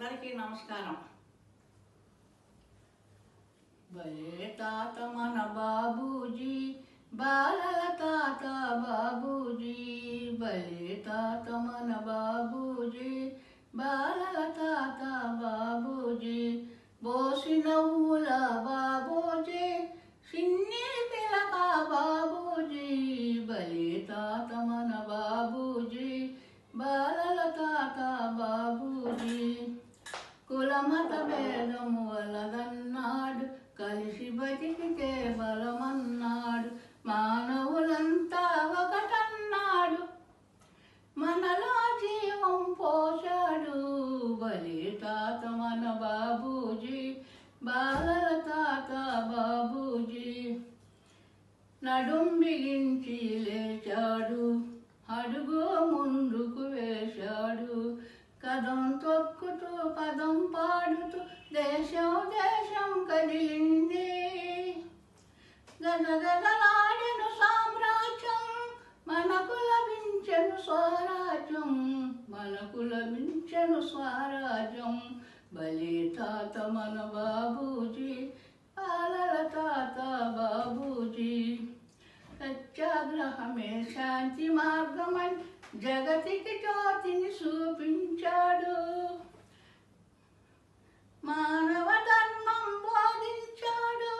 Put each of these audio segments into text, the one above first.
అందరికీ నమస్కారం. భలే తాత మన బాబూజీ, బాలల తాత బాబూజీ. భలే తాత మన బాబూజీ, బాలల తాత బాబూజీ. బోసి నవ్వుల బాబూజీ, సిన్ని పిలక బాబూజీ. భలే తాత మన బాబూజీ, బాలల తాత బాబూజీ. కులమత భేదము వలదన్నాడు, కలిసి బతికితే బలమన్నాడు. మానవులంతా ఒకటన్నాడు, మనలో జీవం పోశాడు. భలే తాత మన బాబూజీ, బాలల తాత బాబూజీ. నడుం బిగించి లేచాడు, అడుగు ముందుకు వేశాడు. కదం తొక్కుతూ పదం పాడుతూ దేశం దేశం కదిలింది. గదగదలాడెను సామ్రాజ్యం, మనకు లభించెను స్వరాజ్యం. మనకు లభించెను స్వరాజ్యం. భలే తాత మన బాబూజీ, బాలల తాత బాబూజీ. సత్యాగ్రహమే శాంతి మార్గమని జగతికి జ్యోతిని చూపించాడు. మానవ ధర్మం బోధించాడు.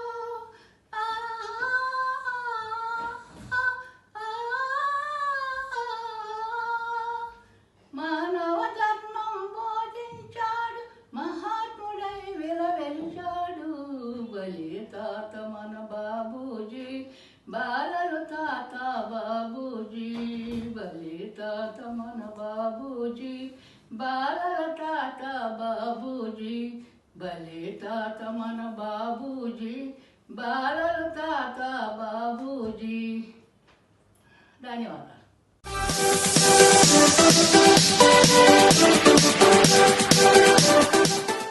మానవ ధర్మం బోధించాడు, మహాత్ముడై విలవెలిచాడు. భలే తాత మన బాబూజీ, బాలలు తాత బాబూజీ. భలే తాత మన బాబూజీ, బాలల తాత బాబూజీ. భలే తాత మన బాబూజీ, బాలల తాత బాబూజీ. ధన్యవాదాలు.